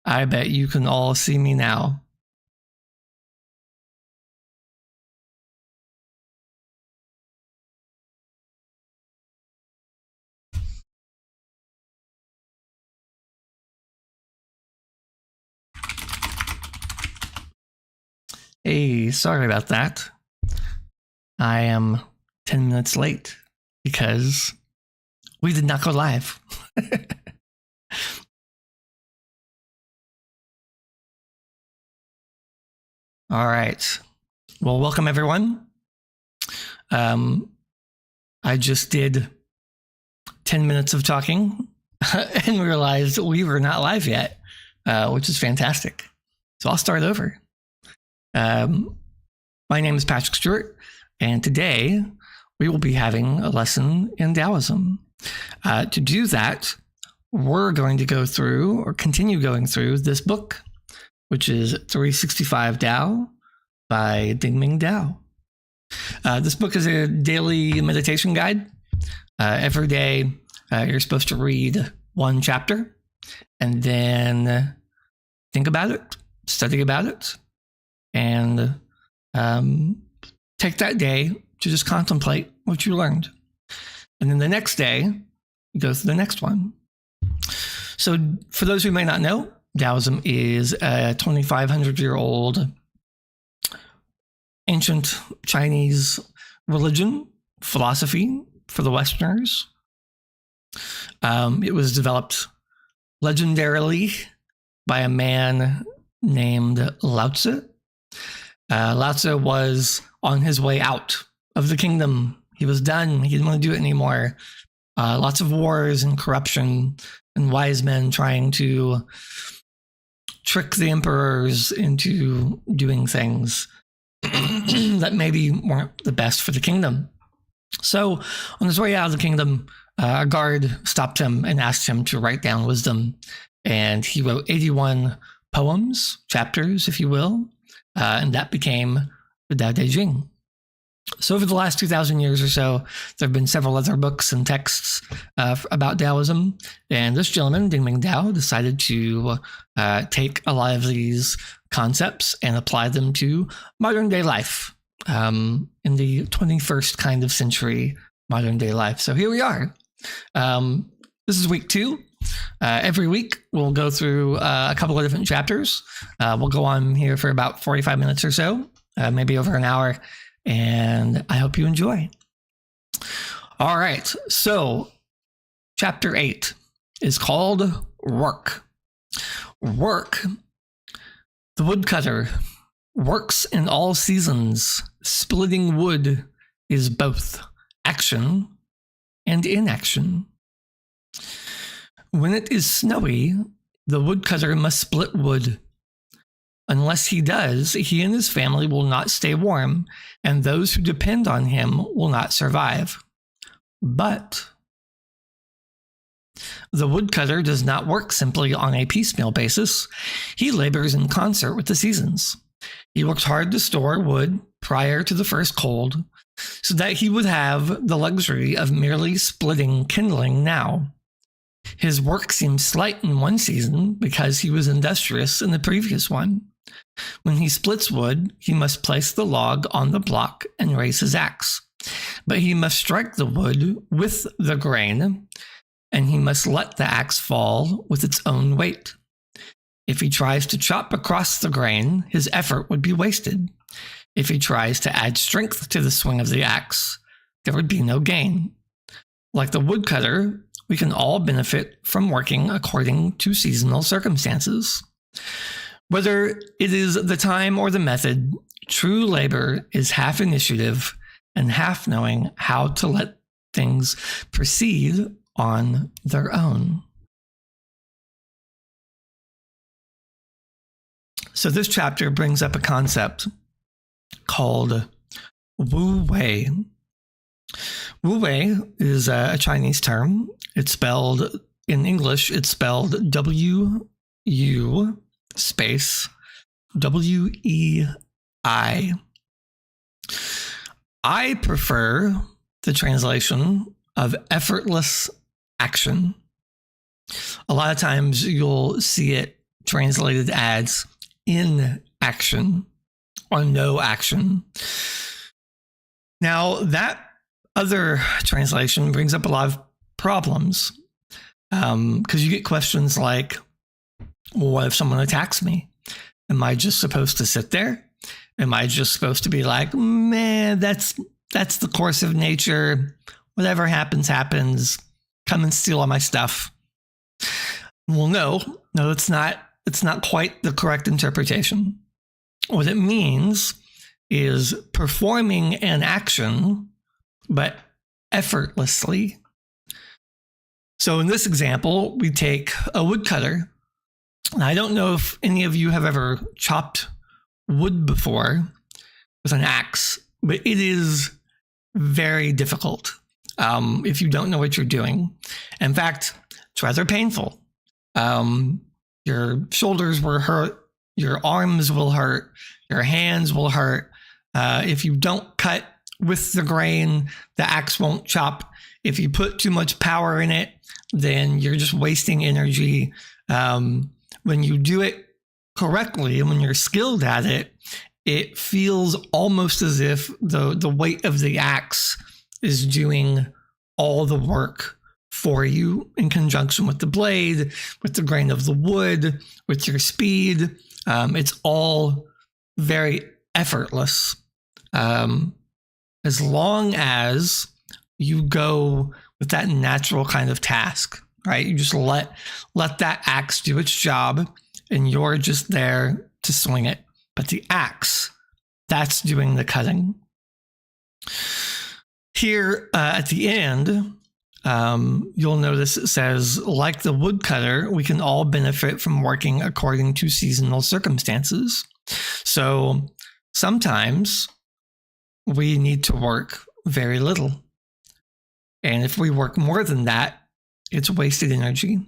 I bet you can all see me now. Hey, sorry about that. I am 10 minutes late because we did not go live. All right. Well, welcome everyone. I just did 10 minutes of talking and realized we were not live yet, which is fantastic. So I'll start over. My name is Patrick Stewart, and today we will be having a lesson in Taoism. To do that, we're going to go through or continue going through this book, which is 365 Tao by Deng Ming-Dao. This book is a daily meditation guide. Every day, you're supposed to read one chapter and then think about it, study about it, and take that day to just contemplate what you learned. And then the next day, you go through the next one. So for those who may not know, Taoism is a 2,500-year-old ancient Chinese religion, philosophy for the Westerners. It was developed legendarily by a man named Lao Tzu. Lao Tzu was on his way out of the kingdom. He was done. He didn't want to do it anymore. Lots of wars and corruption and wise men trying to trick the emperors into doing things that maybe weren't the best for the kingdom. So on his way out of the kingdom, a guard stopped him and asked him to write down wisdom. And he wrote 81 poems, chapters, if you will, and that became the Tao Te Ching. So over the last 2,000 years or so, there have been several other books and texts about Taoism. And this gentleman, Deng Ming-Dao, decided to take a lot of these concepts and apply them to modern day life, in the 21st kind of century modern day life. So here we are. This is week 2. Every week, we'll go through a couple of different chapters. We'll go on here for about 45 minutes or so, maybe over an hour. And I hope you enjoy. All right. So chapter 8 is called Work. Work. The woodcutter works in all seasons. Splitting wood is both action and inaction. When it is snowy, the woodcutter must split wood. Unless he does, he and his family will not stay warm, and those who depend on him will not survive. But the woodcutter does not work simply on a piecemeal basis. He labors in concert with the seasons. He works hard to store wood prior to the first cold, so that he would have the luxury of merely splitting kindling now. His work seems slight in one season because he was industrious in the previous one. When he splits wood, he must place the log on the block and raise his axe. But he must strike the wood with the grain, and he must let the axe fall with its own weight. If he tries to chop across the grain, his effort would be wasted. If he tries to add strength to the swing of the axe, there would be no gain. Like the woodcutter, we can all benefit from working according to seasonal circumstances. Whether it is the time or the method, true labor is half initiative and half knowing how to let things proceed on their own. So this chapter brings up a concept called Wu Wei. Wu Wei is a Chinese term. It's spelled, in English, it's spelled W-U space W-E-I. I prefer the translation of effortless action. A lot of times you'll see it translated as inaction or no action. Now, that other translation brings up a lot of problems because you get questions like, well, what if someone attacks me? Am I just supposed to sit there? Am I just supposed to be like, man, that's the course of nature. Whatever happens, happens. Come and steal all my stuff. Well, no, it's not quite the correct interpretation. What it means is performing an action, but effortlessly. So in this example, we take a woodcutter. I don't know if any of you have ever chopped wood before with an axe, but it is very difficult if you don't know what you're doing. In fact, it's rather painful. Your shoulders will hurt, your arms will hurt, your hands will hurt. If you don't cut with the grain, the axe won't chop. If you put too much power in it, then you're just wasting energy. When you do it correctly and when you're skilled at it, it feels almost as if the weight of the axe is doing all the work for you in conjunction with the blade, with the grain of the wood, with your speed. It's all very effortless. As long as you go with that natural kind of task, right? You just let that axe do its job and you're just there to swing it. But the axe, that's doing the cutting. Here at the end, you'll notice it says, like the woodcutter, we can all benefit from working according to seasonal circumstances. So sometimes we need to work very little. And if we work more than that, it's wasted energy.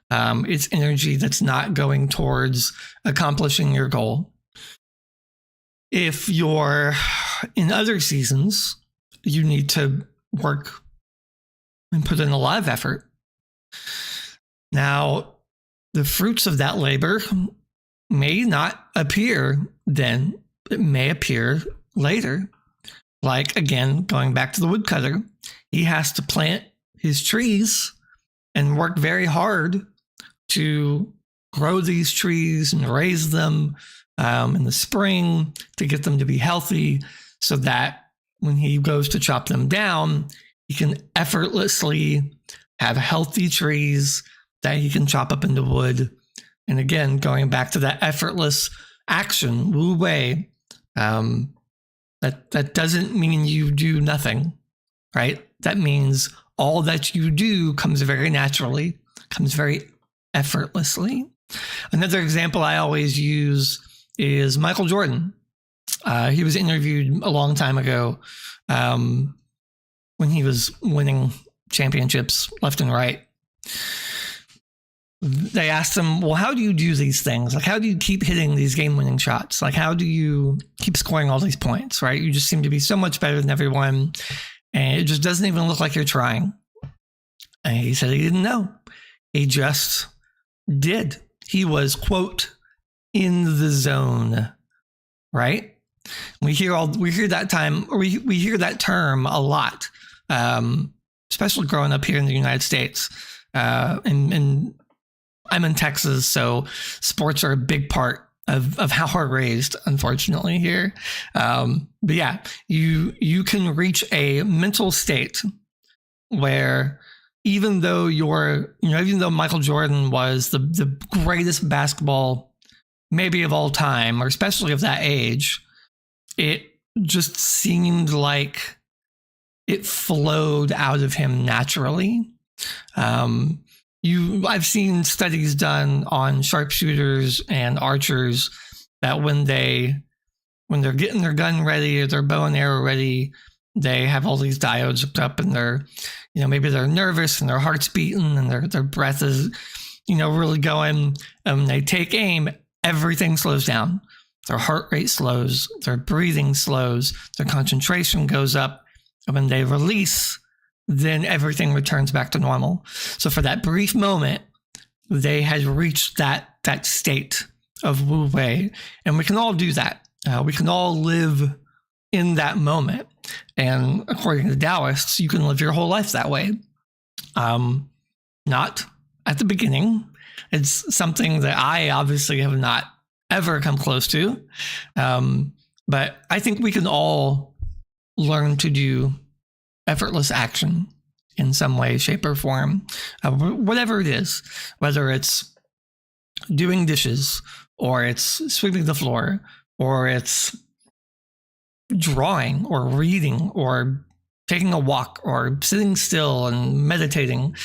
It's energy that's not going towards accomplishing your goal. If you're in other seasons, you need to work and put in a lot of effort. Now, the fruits of that labor may not appear then. It may appear later. Like, again, going back to the woodcutter, he has to plant his trees and work very hard to grow these trees and raise them in the spring to get them to be healthy so that when he goes to chop them down, he can effortlessly have healthy trees that he can chop up into wood. And again, going back to that effortless action, wu wei, that doesn't mean you do nothing, right? That means all that you do comes very naturally, comes very effortlessly. Another example I always use is Michael Jordan. He was interviewed a long time ago when he was winning championships left and right. They asked him, well, how do you do these things? Like, how do you keep hitting these game-winning shots? Like, how do you keep scoring all these points, right? You just seem to be so much better than everyone, and it just doesn't even look like you're trying. And he said he didn't know. He just did. He was, quote, in the zone, right? We hear that term a lot, especially growing up here in the United States. And I'm in Texas, so sports are a big part of how we're raised, unfortunately, here. But yeah, you can reach a mental state where even though Michael Jordan was the greatest basketball maybe of all time, or especially of that age, it just seemed like it flowed out of him naturally. I've seen studies done on sharpshooters and archers that when they're getting their gun ready or their bow and arrow ready, they have all these diodes hooked up and maybe they're nervous and their heart's beating and their breath is, really going. And they take aim, everything slows down. Their heart rate slows, their breathing slows, their concentration goes up. And when they release, then everything returns back to normal. So for that brief moment, they had reached that that state of Wu Wei. And we can all do that. We can all live in that moment. And according to Taoists, you can live your whole life that way. Not at the beginning. It's something that I obviously have not ever come close to. But I think we can all learn to do effortless action in some way, shape, or form, whatever it is, whether it's doing dishes, or it's sweeping the floor, or it's drawing, or reading, or taking a walk, or sitting still and meditating.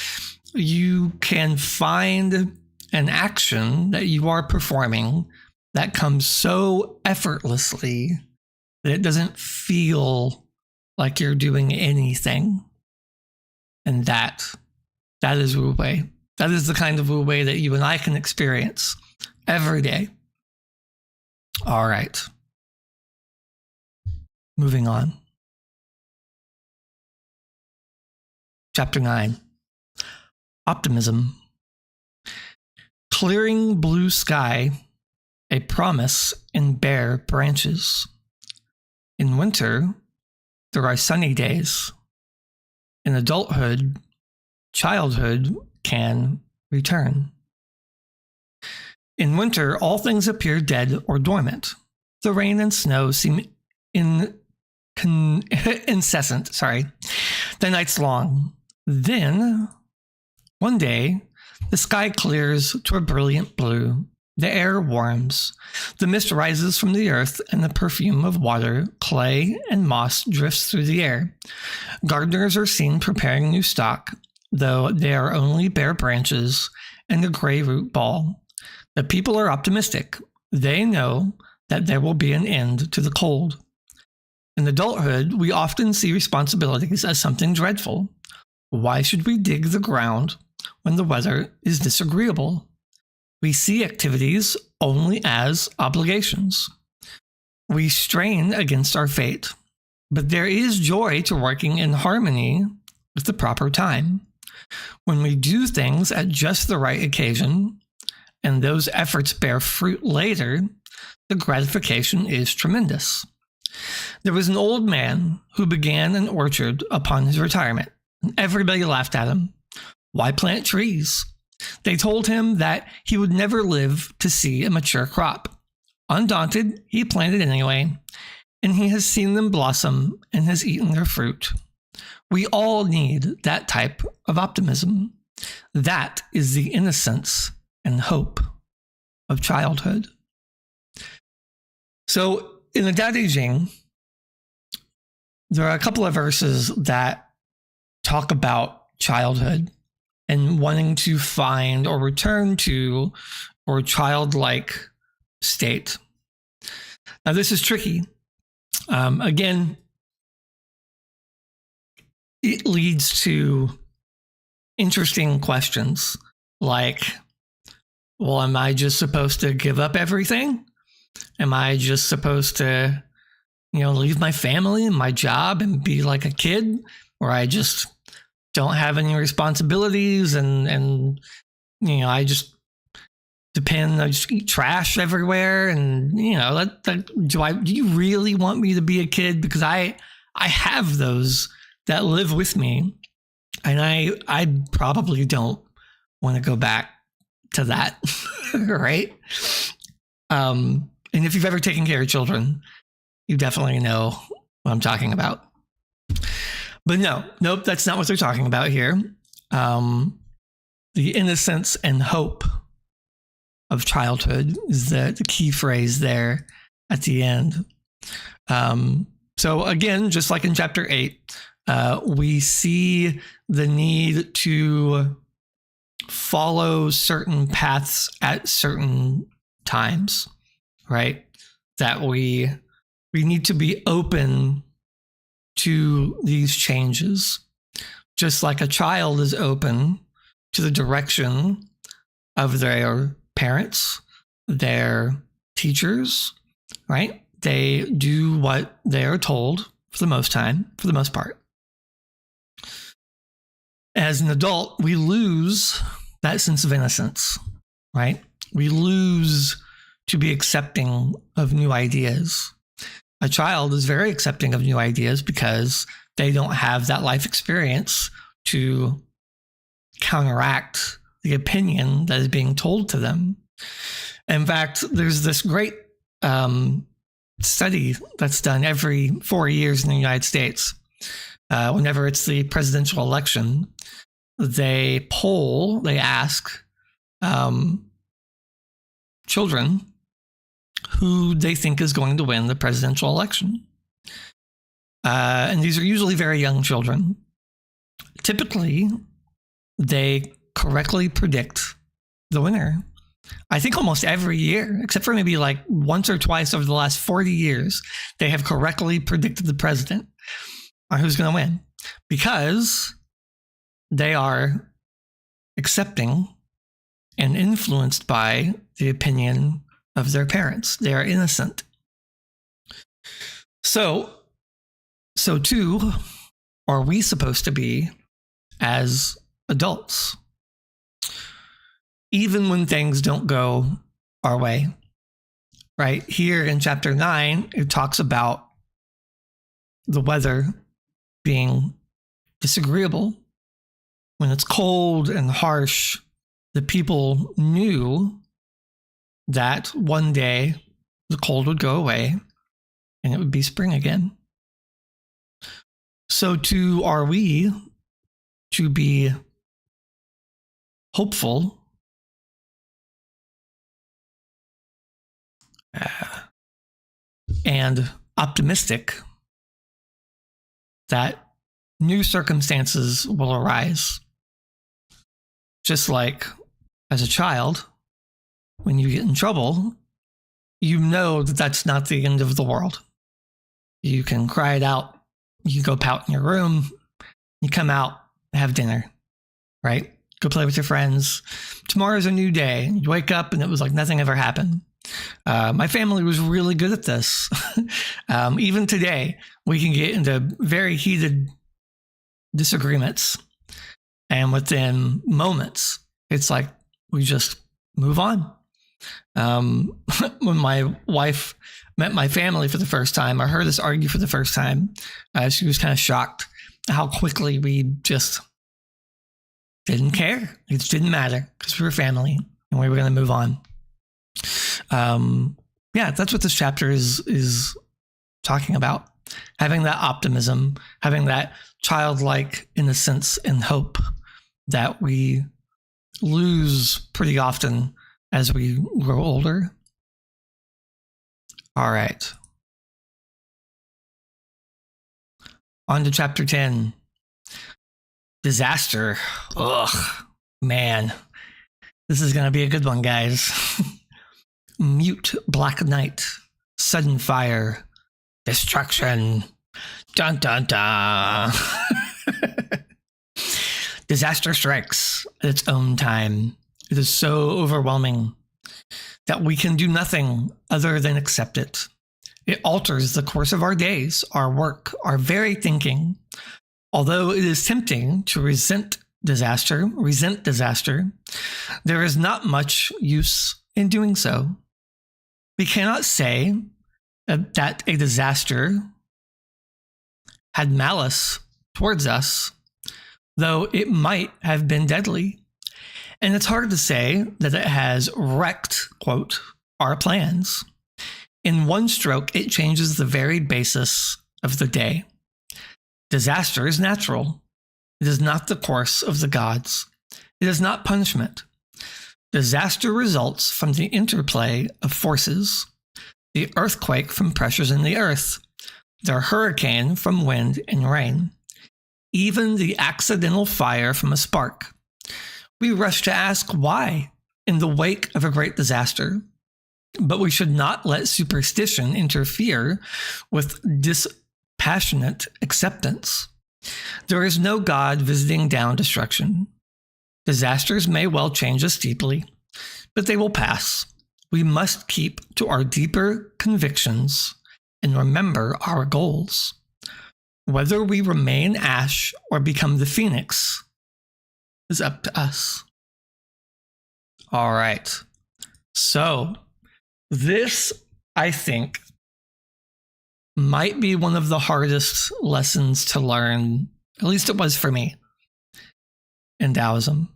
You can find an action that you are performing that comes so effortlessly that it doesn't feel like you're doing anything. And that is Wu Wei. That is the kind of Wu Wei that you and I can experience every day. All right. Moving on. Chapter 9. Optimism. Clearing blue sky, a promise in bare branches. In winter, there are sunny days. In adulthood, childhood can return. In winter, all things appear dead or dormant. The rain and snow seem incessant, the nights long. Then, one day, the sky clears to a brilliant blue. The air warms. The mist rises from the earth, and the perfume of water, clay, and moss drifts through the air. Gardeners are seen preparing new stock, though they are only bare branches and a gray root ball. The people are optimistic. They know that there will be an end to the cold. In adulthood, we often see responsibilities as something dreadful. Why should we dig the ground when the weather is disagreeable? We see activities only as obligations. We strain against our fate, but there is joy to working in harmony with the proper time. When we do things at just the right occasion, and those efforts bear fruit later, the gratification is tremendous. There was an old man who began an orchard upon his retirement, and everybody laughed at him. Why plant trees? They told him that he would never live to see a mature crop. Undaunted, he planted anyway, and he has seen them blossom and has eaten their fruit. We all need that type of optimism. That is the innocence and hope of childhood. So in the Tao Te Ching, there are a couple of verses that talk about childhood and wanting to find or return to or childlike state. Now, this is tricky. Again, it leads to interesting questions like, well, am I just supposed to give up everything? Am I just supposed to, leave my family and my job and be like a kid where I just don't have any responsibilities and I just I just eat trash everywhere and do you really want me to be a kid? Because I have those that live with me, and I probably don't want to go back to that. Right? And if you've ever taken care of children, you definitely know what I'm talking about. But nope, that's not what they're talking about here. The innocence and hope of childhood is the key phrase there at the end. So again, just like in chapter 8, we see the need to follow certain paths at certain times, right? That we need to be open to these changes, just like a child is open to the direction of their parents, their teachers, right? They do what they are told for the most part. As an adult, we lose that sense of innocence, right? We lose to be accepting of new ideas. A child is very accepting of new ideas because they don't have that life experience to counteract the opinion that is being told to them. In fact, there's this great study that's done every 4 years in the United States. Whenever it's the presidential election, they ask children who they think is going to win the presidential election. And these are usually very young children. Typically, they correctly predict the winner. I think almost every year, except for maybe like once or twice over the last 40 years, they have correctly predicted the president or who's going to win, because they are accepting and influenced by the opinion of their parents. They are innocent. So too are we supposed to be as adults, even when things don't go our way. Right here in chapter 9, it talks about the weather being disagreeable. When it's cold and harsh, the people knew that one day the cold would go away and it would be spring again. So too are we to be hopeful and optimistic that new circumstances will arise. Just like as a child, when you get in trouble, you know that that's not the end of the world. You can cry it out. You go pout in your room. You come out, have dinner, right? Go play with your friends. Tomorrow's a new day. You wake up and it was like nothing ever happened. My family was really good at this. Even today, we can get into very heated disagreements. And within moments, it's like we just move on. When my wife met my family for the first time, or heard us argue for the first time, she was kind of shocked how quickly we just didn't care. It just didn't matter because we were family and we were going to move on. Yeah, that's what this chapter is talking about. Having that optimism, having that childlike innocence and hope that we lose pretty often as we grow older. All right. On to chapter 10. Disaster. Ugh, man. This is going to be a good one, guys. Mute black night, sudden fire, destruction. Dun, dun, dun. Disaster strikes at its own time. It is so overwhelming that we can do nothing other than accept it. It alters the course of our days, our work, our very thinking. Although it is tempting to resent disaster, there is not much use in doing so. We cannot say that a disaster had malice towards us, though it might have been deadly. And it's hard to say that it has wrecked, quote, our plans. In one stroke, it changes the very basis of the day. Disaster is natural. It is not the course of the gods. It is not punishment. Disaster results from the interplay of forces. The earthquake from pressures in the earth. The hurricane from wind and rain. Even the accidental fire from a spark. We rush to ask why in the wake of a great disaster, but we should not let superstition interfere with dispassionate acceptance. There is no God visiting down destruction. Disasters may well change us deeply, but they will pass. We must keep to our deeper convictions and remember our goals. Whether we remain ash or become the phoenix is up to us. All right. So, this, I think, might be one of the hardest lessons to learn, at least it was for me, in Taoism.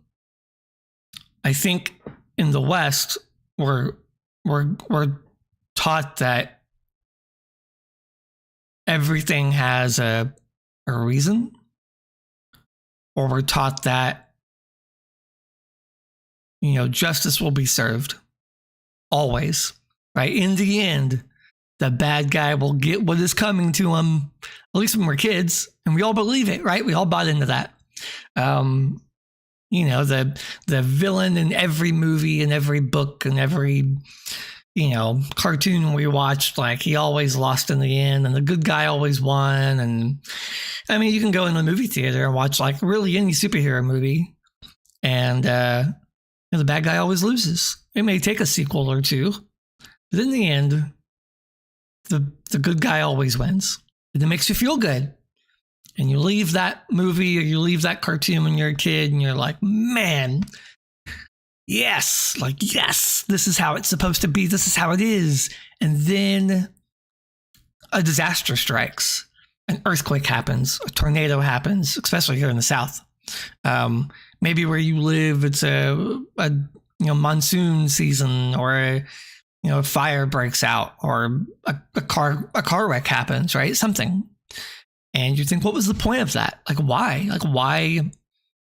I think in the West, we're taught that everything has a reason, or we're taught that, justice will be served always, right? In the end, the bad guy will get what is coming to him, at least when we're kids, and we all believe it, right? We all bought into that. The villain in every movie and every book and every, cartoon we watched, like he always lost in the end and the good guy always won. And I mean, you can go in the movie theater and watch like really any superhero movie and the bad guy always loses. It may take a sequel or two, but in the end, the good guy always wins. And it makes you feel good. And you leave that movie or you leave that cartoon when you're a kid and you're like, man, yes, this is how it's supposed to be. This is how it is. And then a disaster strikes. An earthquake happens. A tornado happens, especially here in the South. Maybe where you live, it's a monsoon season, or a fire breaks out, or a car wreck happens, right? Something. And you think, what was the point of that? Like, why? Like, why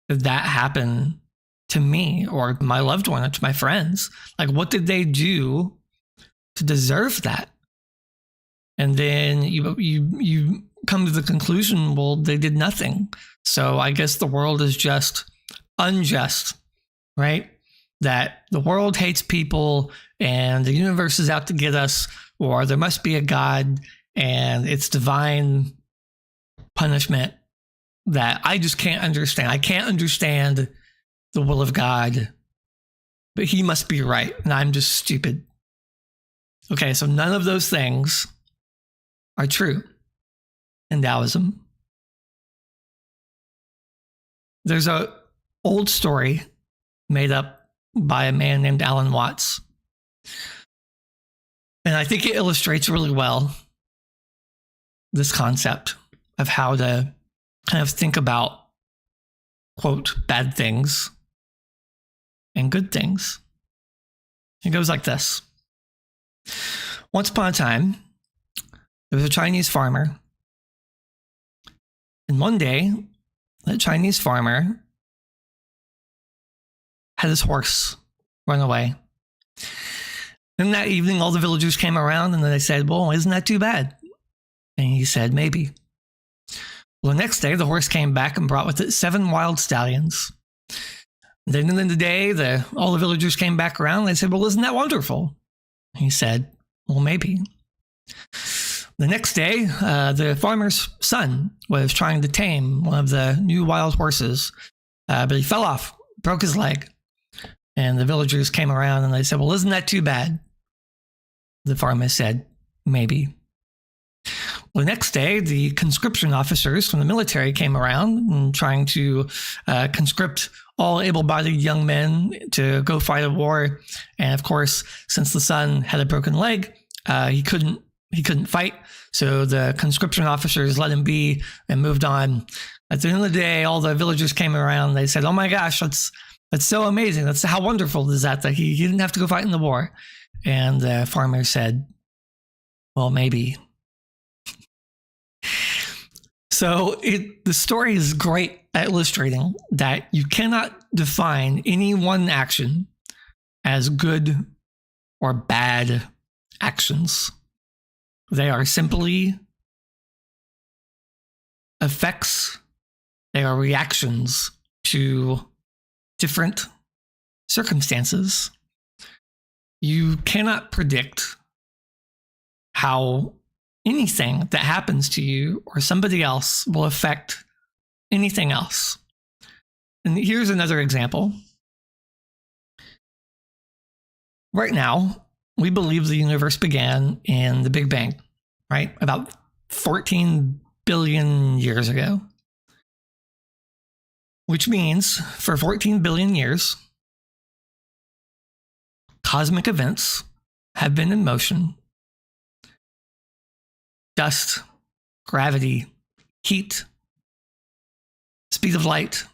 did that happen to me or my loved one or to my friends? Like, what did they do to deserve that? And then you come to the conclusion, well, they did nothing. So I guess the world is just unjust, right? That the world hates people and the universe is out to get us, or there must be a God and it's divine punishment that I just can't understand. I can't understand the will of God, but he must be right and I'm just stupid. Okay, so none of those things are true in Taoism. There's an old story made up by a man named Alan Watts. And I think it illustrates really well this concept of how to kind of think about, quote, bad things and good things. It goes like this. Once upon a time, there was a Chinese farmer. And one day, the Chinese farmer had his horse run away. And that evening, all the villagers came around and they said, well, isn't that too bad? And he said, maybe. Well, the next day, the horse came back and brought with it 7 wild stallions. And then in the day, all the villagers came back around and they said, well, isn't that wonderful? And he said, well, maybe. The next day, the farmer's son was trying to tame one of the new wild horses, but he fell off, broke his leg. And the villagers came around and they said, well, isn't that too bad? The farmer said, maybe. Well, the next day, the conscription officers from the military came around and trying to conscript all able-bodied young men to go fight a war. And of course, since the son had a broken leg, he couldn't fight. So the conscription officers let him be and moved on. At the end of the day, all the villagers came around. They said, oh my gosh, that's so amazing. That's how wonderful is that he didn't have to go fight in the war. And the farmer said, well, maybe. So the story is great at illustrating that you cannot define any one action as good or bad actions. They are simply effects. They are reactions to different circumstances. You cannot predict how anything that happens to you or somebody else will affect anything else. And here's another example. Right now, we believe the universe began in the Big Bang, right? About 14 billion years ago. Which means for 14 billion years, cosmic events have been in motion. Dust, gravity, heat, speed of light,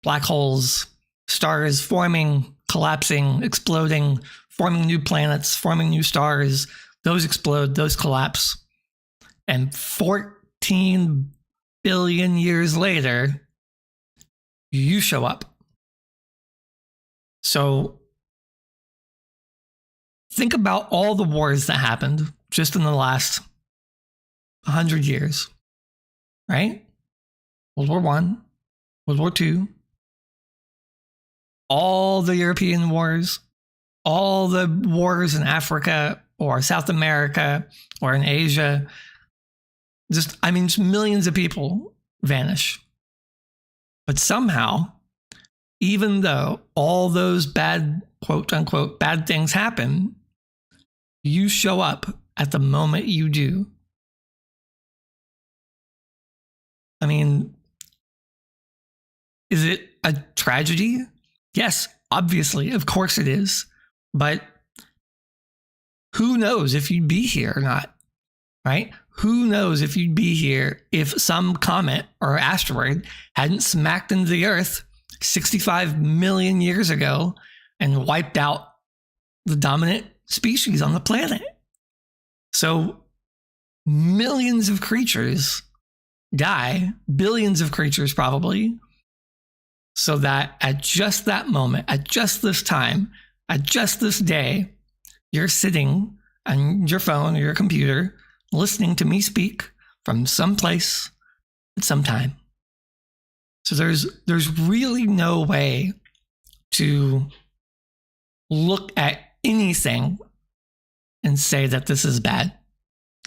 black holes, stars forming, collapsing, exploding, forming new planets, forming new stars. Those explode, those collapse. And 14 billion years later, you show up. So think about all the wars that happened just in the last 100 years, right? World War I, World War II, all the European wars, all the wars in Africa or South America or in Asia. Just millions of people vanish. But somehow, even though all those bad, quote unquote, bad things happen, you show up at the moment you do. I mean, is it a tragedy? Yes, obviously, of course it is. But who knows if you'd be here or not, right? Who knows if you'd be here if some comet or asteroid hadn't smacked into the Earth 65 million years ago and wiped out the dominant species on the planet. So millions of creatures die, billions of creatures probably, so that at just that moment, at just this time, at just this day, you're sitting on your phone or your computer listening to me speak from some place at some time. So there's really no way to look at anything and say that this is bad,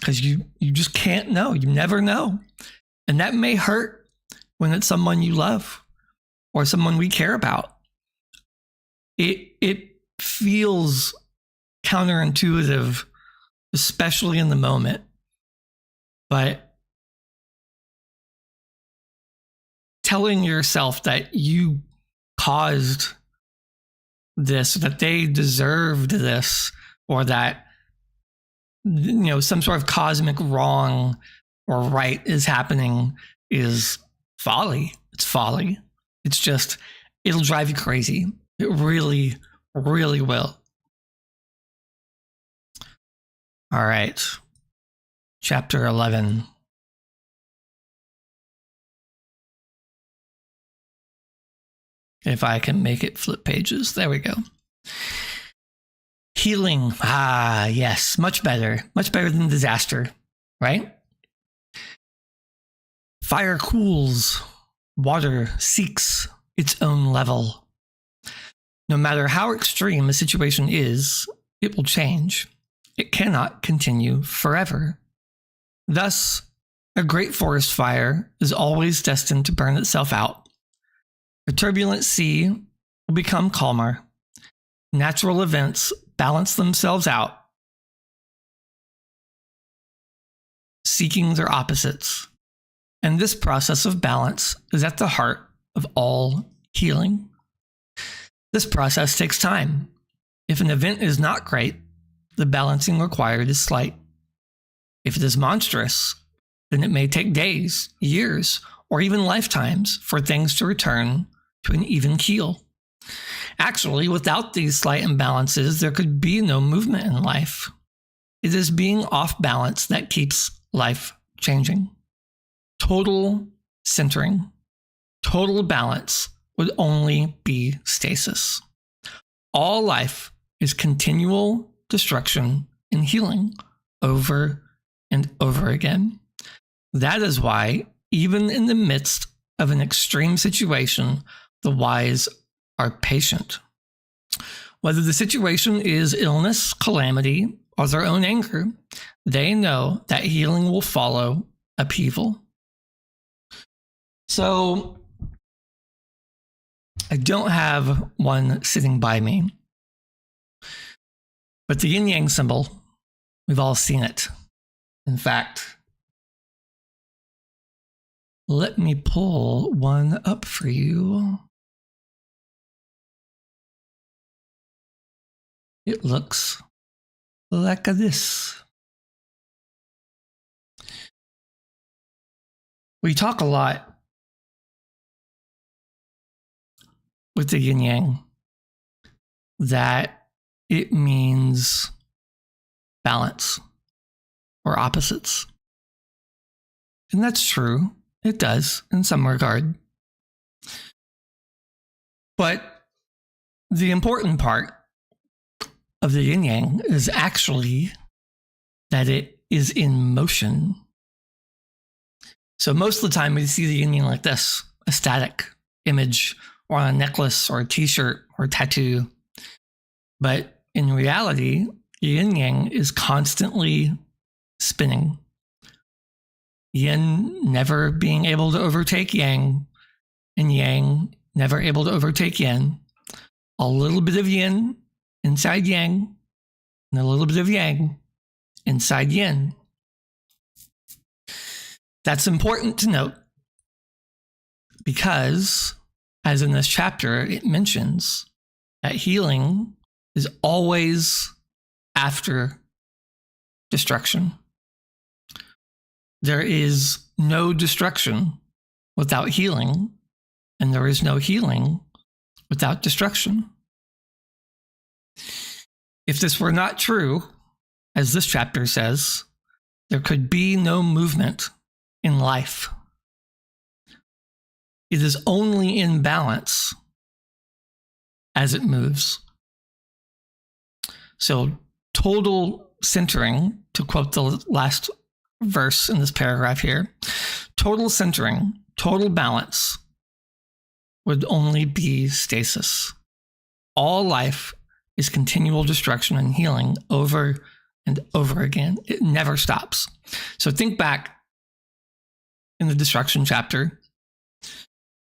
because you just can't know. You never know. And that may hurt when it's someone you love or someone we care about. It feels counterintuitive, especially in the moment. But telling yourself that you caused this, that they deserved this, or that, some sort of cosmic wrong or right is happening is folly. It's folly. It's just, it'll drive you crazy. It really, really will. All right. Chapter 11. If I can make it flip pages. There we go. Healing. Ah, yes. Much better. Much better than disaster, right? Fire cools. Water seeks its own level. No matter how extreme a situation is, it will change. It cannot continue forever. Thus, a great forest fire is always destined to burn itself out. A turbulent sea will become calmer. Natural events balance themselves out, seeking their opposites. And this process of balance is at the heart of all healing. This process takes time. If an event is not great, the balancing required is slight. If it is monstrous, then it may take days, years, or even lifetimes for things to return to an even keel. Actually, without these slight imbalances, there could be no movement in life. It is being off balance that keeps life changing. Total centering, total balance would only be stasis. All life is continual destruction and healing over and over again. That is why, even in the midst of an extreme situation, the wise are patient. Whether the situation is illness, calamity, or their own anger, they know that healing will follow upheaval. So, I don't have one sitting by me, but the yin yang symbol, we've all seen it. In fact, let me pull one up for you. it looks like this. We talk a lot with the yin yang that it means balance or opposites. And that's true. It does in some regard. But the important part of the yin yang is actually that it is in motion. So most of the time we see the yin yang like this, a static image or on a necklace or a t-shirt or a tattoo. But in reality, yin yang is constantly spinning. Yin never being able to overtake yang, and yang never able to overtake yin. A little bit of yin inside yang, and a little bit of yang inside yin. That's important to note because, as in this chapter, it mentions that healing is always after destruction. There is no destruction without healing, and there is no healing without destruction. If this were not true, as this chapter says, there could be no movement in life. It is only in balance as it moves. So total centering, to quote the last verse in this paragraph here, total centering, total balance would only be stasis. All life is continual destruction and healing over and over again. It never stops. So think back in the destruction chapter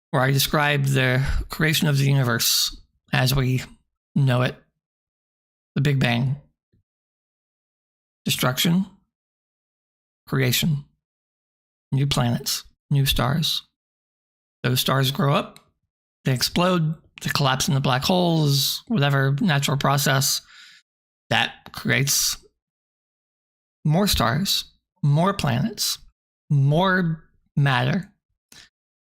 where I described the creation of the universe as we know it, the Big Bang. Destruction, creation, new planets, new stars. Those stars grow up, they explode, they collapse into black holes, whatever natural process that creates more stars, more planets, more matter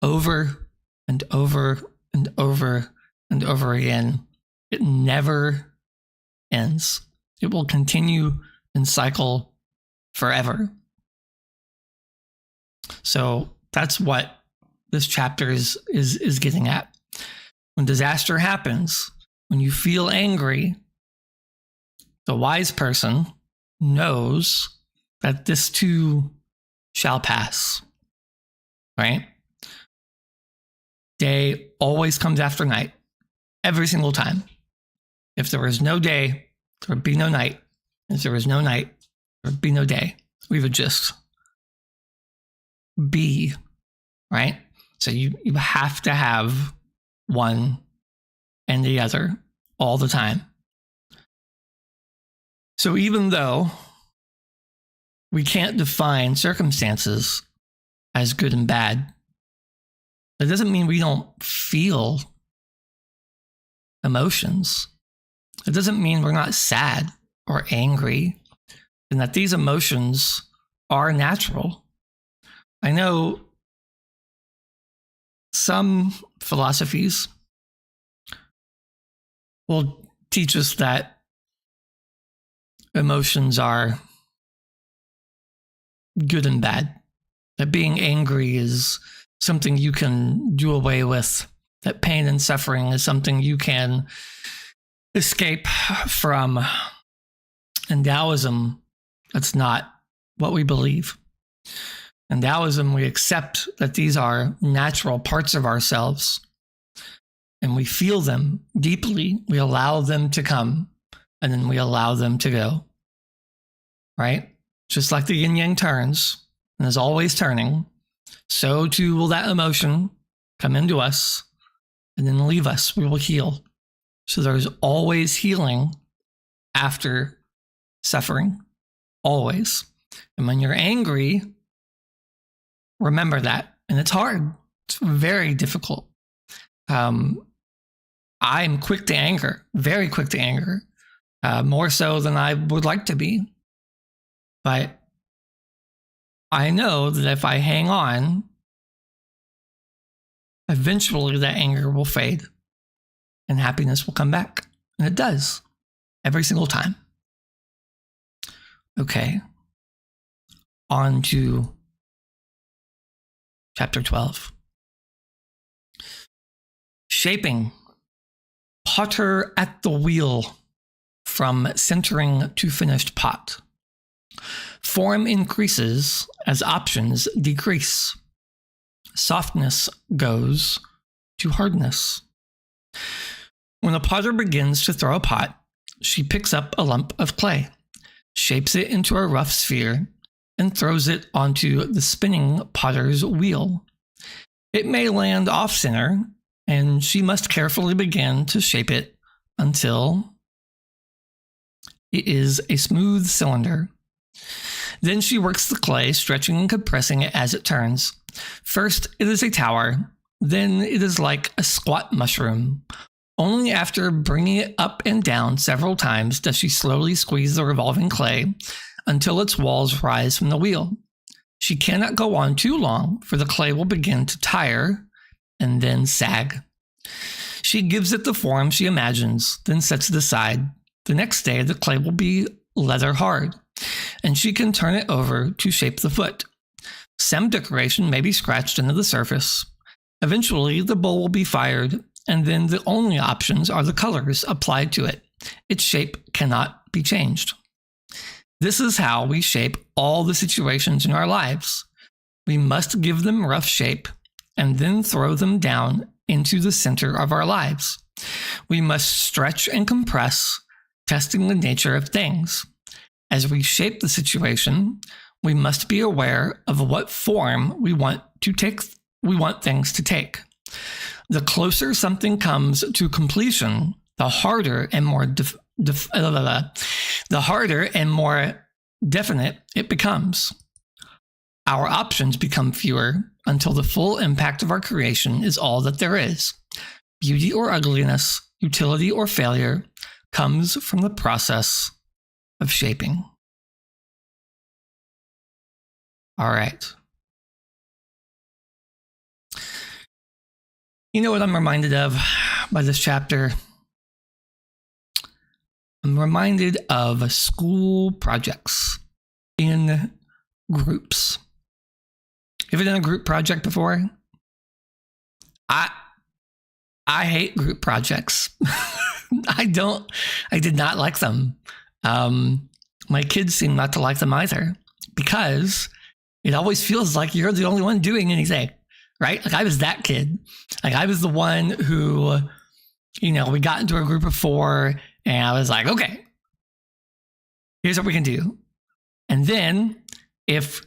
over and over and over and over again. It never ends. It will continue and cycle forever. So that's what this chapter is getting at. When disaster happens, when you feel angry, the wise person knows that this too shall pass, right? Day always comes after night, every single time. If there was no day, there would be no night. If there was no night, there would be no day. We would just be, right? So you have to have one and the other all the time. So even though we can't define circumstances as good and bad, that doesn't mean we don't feel emotions. It doesn't mean we're not sad or angry, and that these emotions are natural. I know some philosophies will teach us that emotions are good and bad, that being angry is something you can do away with, that pain and suffering is something you can escape from. In Taoism, that's not what we believe. In Taoism, we accept that these are natural parts of ourselves, and we feel them deeply. We allow them to come, and then we allow them to go, right? Just like the yin yang turns and is always turning, so too will that emotion come into us and then leave us. We will heal. So there's always healing after suffering, always. And when you're angry, remember that. And it's hard. It's very difficult. I'm quick to anger, very quick to anger. more so than I would like to be. But I know that if I hang on, eventually that anger will fade and happiness will come back. And it does every single time. Okay. On to chapter 12. Shaping. Potter at the wheel, from centering to finished pot. Form increases as options decrease. Softness goes to hardness. When a potter begins to throw a pot, she picks up a lump of clay, shapes it into a rough sphere, and throws it onto the spinning potter's wheel. It may land off-center, and she must carefully begin to shape it until it is a smooth cylinder. Then she works the clay, stretching and compressing it as it turns. First, it is a tower. Then it is like a squat mushroom. Only after bringing it up and down several times does she slowly squeeze the revolving clay until its walls rise from the wheel. She cannot go on too long, for the clay will begin to tire and then sag. She gives it the form she imagines, then sets it aside. The next day, the clay will be leather hard, and she can turn it over to shape the foot. Some decoration may be scratched into the surface. Eventually, the bowl will be fired, and then the only options are the colors applied to it. Its shape cannot be changed. This is how we shape all the situations in our lives. We must give them rough shape and then throw them down into the center of our lives. We must stretch and compress, testing the nature of things. As we shape the situation, we must be aware of what form we want things to take. The closer something comes to completion, the harder and more definite it becomes. Our options become fewer until the full impact of our creation is all that there is. Beauty or ugliness, utility or failure, comes from the process of shaping. All right. You know what I'm reminded of by this chapter? I'm reminded of school projects in groups. You ever done a group project before? I hate group projects. I did not like them. My kids seem not to like them either, because it always feels like you're the only one doing anything, right? Like I was that kid. Like I was the one who, we got into a group of 4 and I was like, okay, here's what we can do. And then if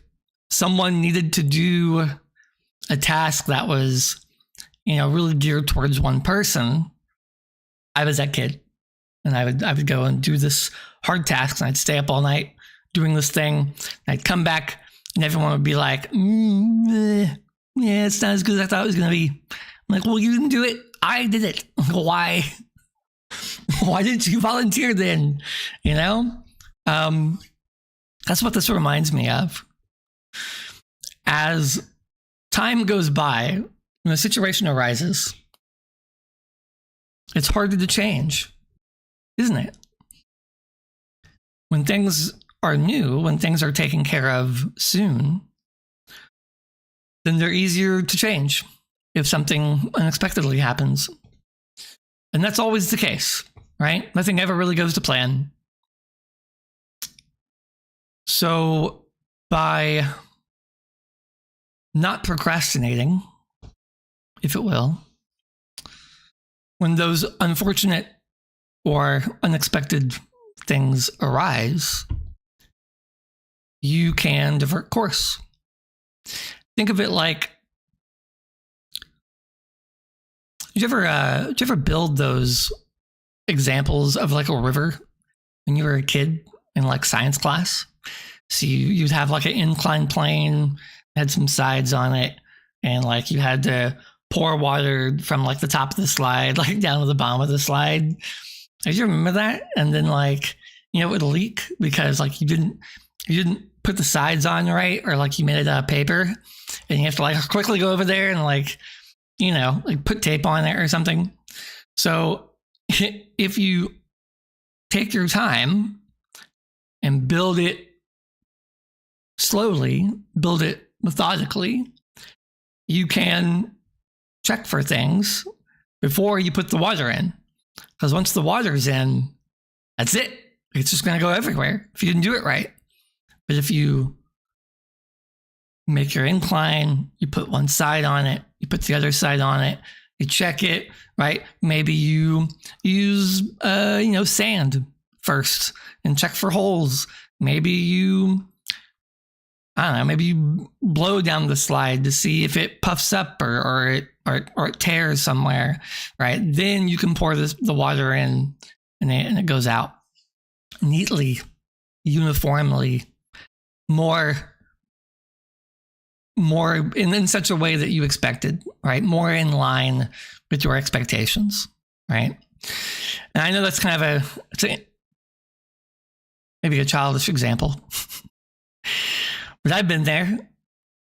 someone needed to do a task that was, really geared towards one person, I was that kid. And I would go and do this hard task, and I'd stay up all night doing this thing. And I'd come back and everyone would be like, yeah, it's not as good as I thought it was going to be. I'm like, well, you didn't do it. I did it. Why? Why didn't you volunteer then? That's what this reminds me of. As time goes by, when a situation arises, it's harder to change, isn't it? When things are new, when things are taken care of soon, then they're easier to change if something unexpectedly happens. And that's always the case, right? Nothing ever really goes to plan. So by not procrastinating, if it will, when those unfortunate or unexpected things arise, you can divert course. Think of it like, did you ever build those examples of like a river when you were a kid in like science class? So you'd have like an inclined plane, had some sides on it, and like you had to pour water from like the top of the slide, like down to the bottom of the slide. Do you remember that? And then like, it would leak because like you didn't put the sides on right, or like you made it out of paper, and you have to like quickly go over there and like, like put tape on it or something. So if you take your time and build it slowly, build it methodically, you can check for things before you put the water in. Because once the water's in, that's it. It's just going to go everywhere if you didn't do it right. But if you make your incline, you put one side on it, you put the other side on it, you check it, right? Maybe you use, sand first and check for holes. Maybe you blow down the slide to see if it puffs up or it tears somewhere, right? Then you can pour the water in and it goes out neatly, uniformly, more in such a way that you expected, right? More in line with your expectations, right? And I know that's kind of maybe a childish example, but I've been there.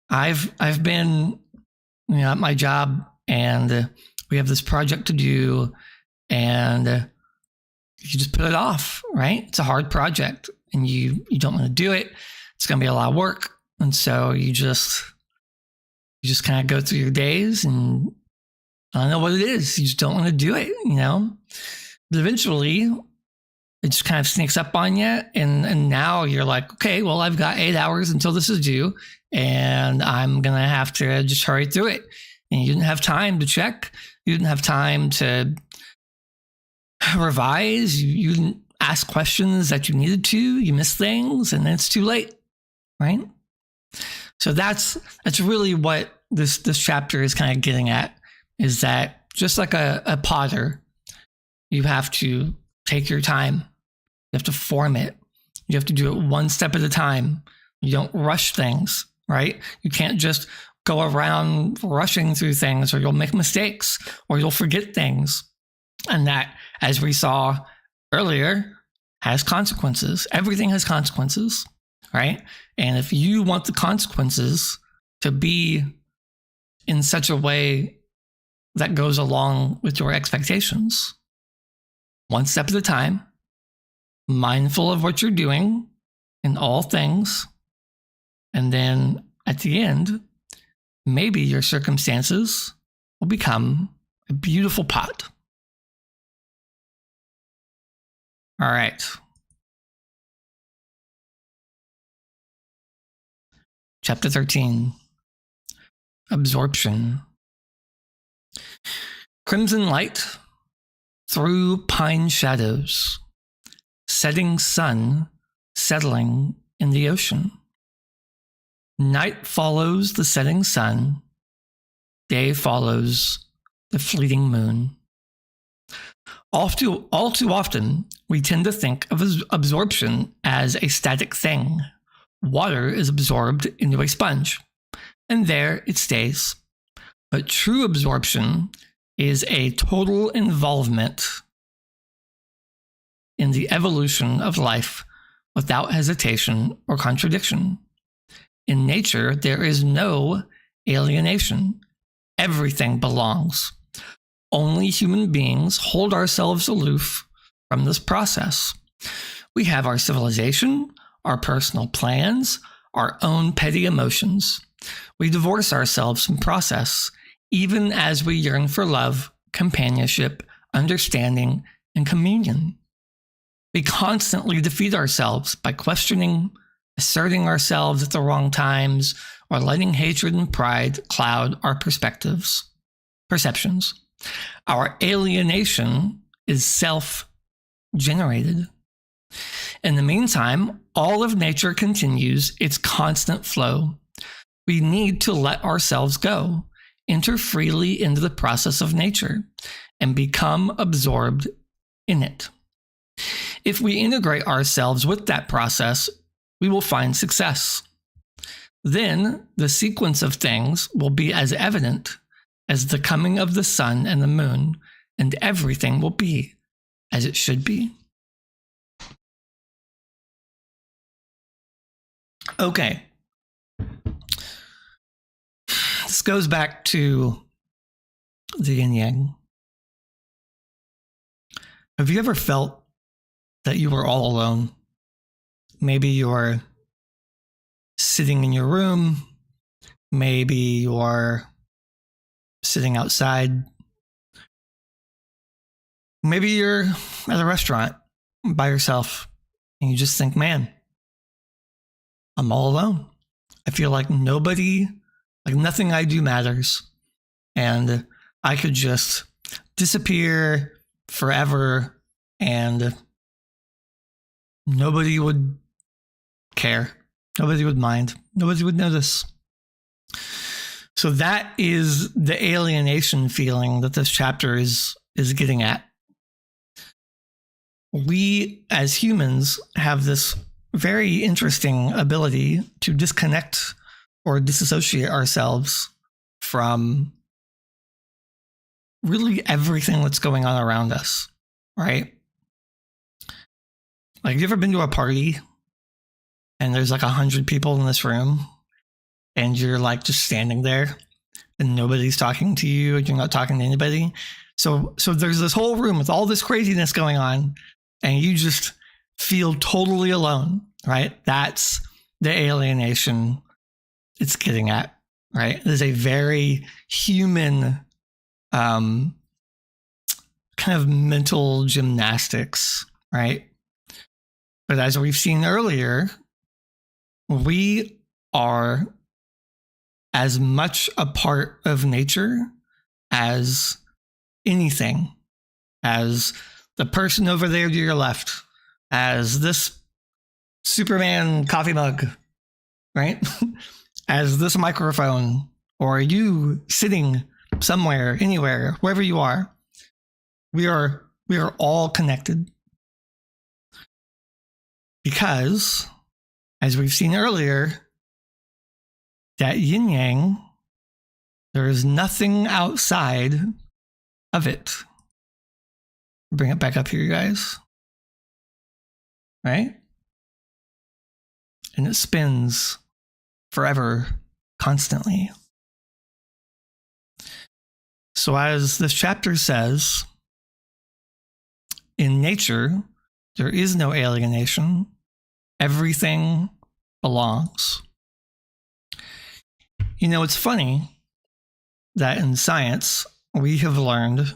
I've been, at my job, and we have this project to do, and you just put it off, right? It's a hard project, and you don't want to do it. It's going to be a lot of work, and so you just kind of go through your days, and I don't know what it is. You just don't want to do it, But eventually, it just kind of sneaks up on you, and now you're like, okay, well, I've got 8 hours until this is due, and I'm going to have to just hurry through it. And you didn't have time to check. You didn't have time to revise. You didn't ask questions that you needed to. You missed things, and then it's too late, right? So that's really what this chapter is kind of getting at, is that just like a potter, you have to take your time. You have to form it. You have to do it one step at a time. You don't rush things, right? You can't just go around rushing through things, or you'll make mistakes, or you'll forget things. And that, as we saw earlier, has consequences. Everything has consequences, right? And if you want the consequences to be in such a way that goes along with your expectations, one step at a time, mindful of what you're doing in all things, and then at the end, maybe your circumstances will become a beautiful pot. All right. Chapter 13, Absorption. Crimson light through pine shadows, setting sun settling in the ocean. Night follows the setting sun, day follows the fleeting moon. All too often, we tend to think of absorption as a static thing. Water is absorbed into a sponge, and there it stays. But true absorption is a total involvement in the evolution of life without hesitation or contradiction. In nature, there is no alienation. Everything belongs. Only human beings hold ourselves aloof from this process. We have our civilization, our personal plans, our own petty emotions. We divorce ourselves from process, even as we yearn for love, companionship, understanding, and communion. We constantly defeat ourselves by questioning, asserting ourselves at the wrong times, or letting hatred and pride cloud our perceptions. Our alienation is self-generated. In the meantime, all of nature continues its constant flow. We need to let ourselves go, enter freely into the process of nature, and become absorbed in it. If we integrate ourselves with that process, we will find success. Then the sequence of things will be as evident as the coming of the sun and the moon, and everything will be as it should be. Okay. This goes back to the yin yang. Have you ever felt that you were all alone? Maybe you're sitting in your room. Maybe you're sitting outside. Maybe you're at a restaurant by yourself and you just think, man, I'm all alone. I feel like nothing I do matters. And I could just disappear forever and nobody would care. Nobody would mind. Nobody would notice. So that is the alienation feeling that this chapter is getting at. We as humans have this very interesting ability to disconnect or disassociate ourselves from really everything that's going on around us, right? Like, have you ever been to a party and there's like 100 people in this room and you're like just standing there and nobody's talking to you and you're not talking to anybody? So there's this whole room with all this craziness going on and you just feel totally alone, right? That's the alienation it's getting at, right? It is a very human kind of mental gymnastics, right? But as we've seen earlier, we are as much a part of nature as anything, as the person over there to your left, as this Superman coffee mug, right? As this microphone, or you sitting somewhere, anywhere, wherever you are. We are all connected. Because, as we've seen earlier, that yin yang, there is nothing outside of it. Bring it back up here, you guys. Right? And it spins forever, constantly. So as this chapter says, in nature, there is no alienation. Everything belongs. You know, it's funny that in science, we have learned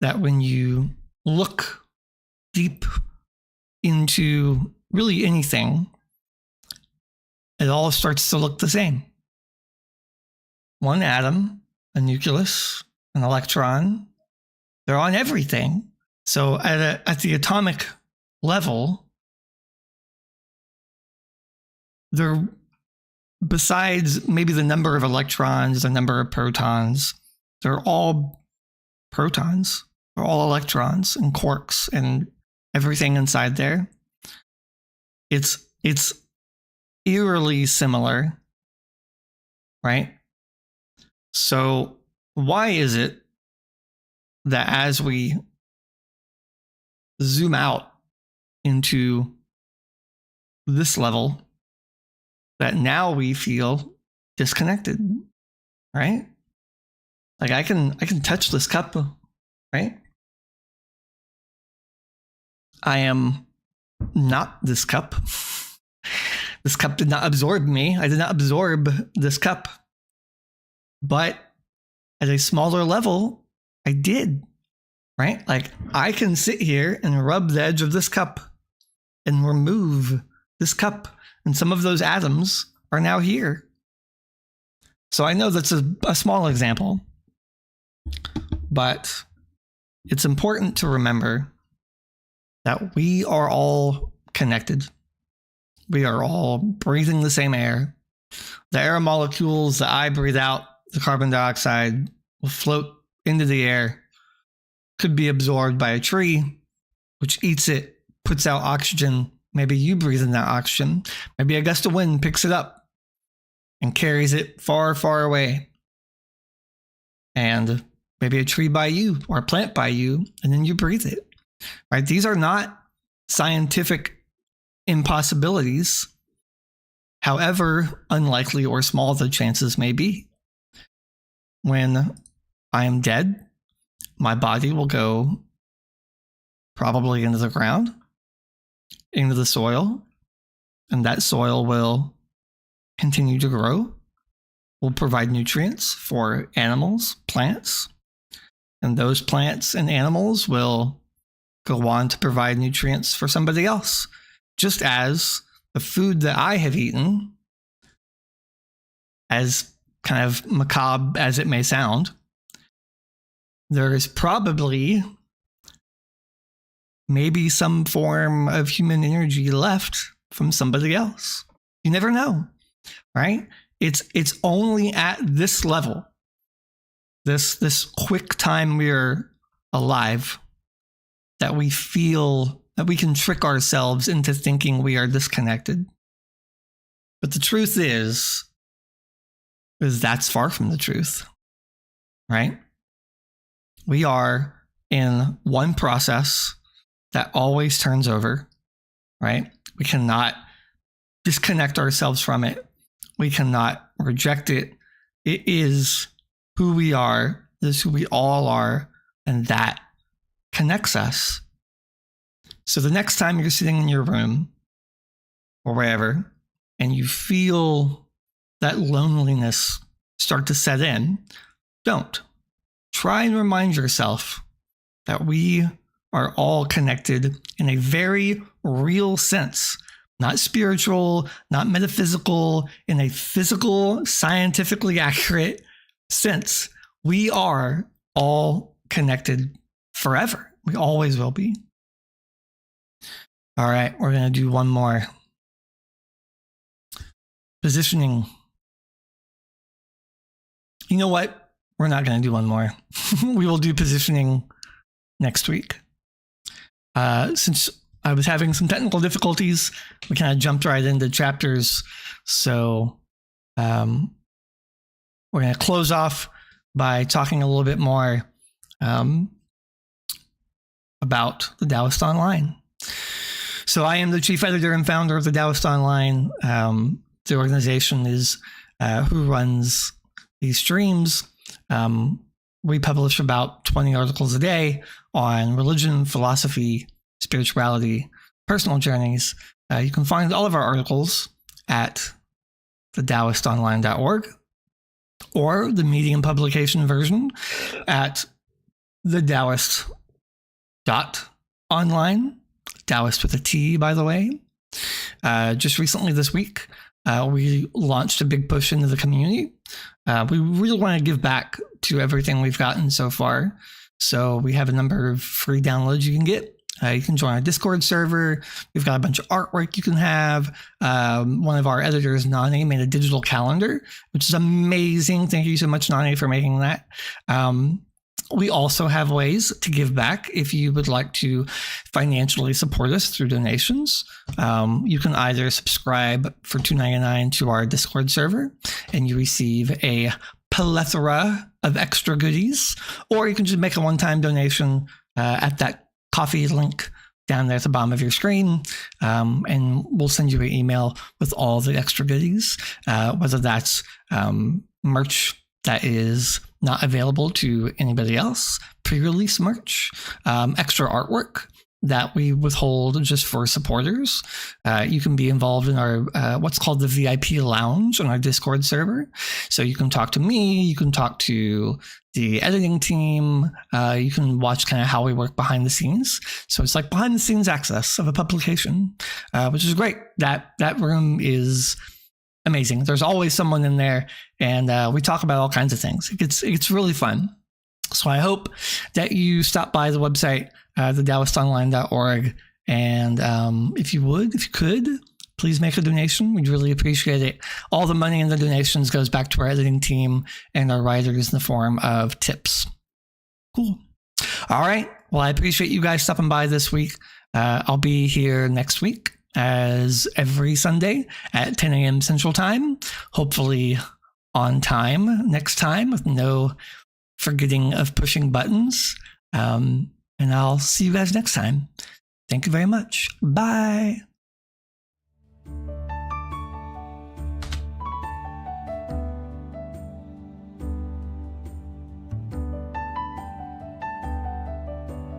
that when you look deep into really anything, it all starts to look the same. One atom, a nucleus, an electron, they're on everything. So at the atomic level, they're, besides maybe the number of electrons, the number of protons, they're all protons. They're all electrons and quarks and everything inside there. It's eerily similar, right? So why is it that as we zoom out into this level, that now we feel disconnected, right? Like I can touch this cup, right? I am not this cup. This cup did not absorb me. I did not absorb this cup. But at a smaller level, I did, right? Like I can sit here and rub the edge of this cup and remove this cup. And some of those atoms are now here. So I know that's a small example, but it's important to remember that we are all connected. We are all breathing the same air. The air molecules that I breathe out, the carbon dioxide, will float into the air, could be absorbed by a tree, which eats it, puts out oxygen. Maybe you breathe in that oxygen. Maybe a gust of wind picks it up and carries it far, far away. And maybe a tree by you or a plant by you, and then you breathe it. right? These are not scientific impossibilities, however unlikely or small the chances may be. When I am dead, my body will go probably into the ground, into the soil, and that soil will continue to grow, will provide nutrients for animals, plants, and those plants and animals will go on to provide nutrients for somebody else, just as the food that I have eaten, as kind of macabre as it may sound, there is probably maybe some form of human energy left from somebody else. You never know, right? It's only at this level, this quick time we're alive, that we feel that we can trick ourselves into thinking we are disconnected. But the truth is that's far from the truth, right? We are in one process that always turns over, right? We cannot disconnect ourselves from it. We cannot reject it. It is who we are. This is who we all are. And that connects us. So the next time you're sitting in your room or wherever, and you feel that loneliness start to set in, don't. Try and remind yourself that we are all connected in a very real sense, not spiritual, not metaphysical, in a physical, scientifically accurate sense. We are all connected forever. We always will be. All right, we're going to do one more. Positioning. You know what? We're not going to do one more. We will do positioning next week. Since I was having some technical difficulties, we kind of jumped right into chapters. So we're going to close off by talking a little bit more about the Taoist Online. So I am the chief editor and founder of the Taoist Online. The organization is who runs these streams. We publish about 20 articles a day on religion, philosophy, spirituality, personal journeys. You can find all of our articles at thedaoistonline.org or the Medium publication version at thedaoist.online. Taoist with a T, by the way. Just recently this week, we launched a big push into the community. We really want to give back to everything we've gotten so far. So we have a number of free downloads you can get. You can join our Discord server. We've got a bunch of artwork you can have. One of our editors, Nani, made a digital calendar, which is amazing. Thank you so much, Nani, for making that. We also have ways to give back if you would like to financially support us through donations. You can either subscribe for $2.99 to our Discord server, and you receive a plethora of extra goodies, or you can just make a one-time donation at that coffee link down there at the bottom of your screen, and we'll send you an email with all the extra goodies, whether that's merch that is not available to anybody else, pre-release merch, extra artwork that we withhold just for supporters. You can be involved in our what's called the VIP Lounge on our Discord server. So you can talk to me, you can talk to the editing team, you can watch kind of how we work behind the scenes. So it's like behind the scenes access of a publication, which is great. That room is amazing. There's always someone in there, and we talk about all kinds of things. It's really fun. So I hope that you stop by the website, thedaoistonline.org, and if you could, please make a donation. We'd really appreciate it. All the money in the donations goes back to our editing team and our writers in the form of tips. Cool. All right. Well, I appreciate you guys stopping by this week. I'll be here next week, as every Sunday at 10 a.m. Central Time, hopefully on time next time with no forgetting of pushing buttons. And And I'll see you guys next time. Thank you very much. Bye.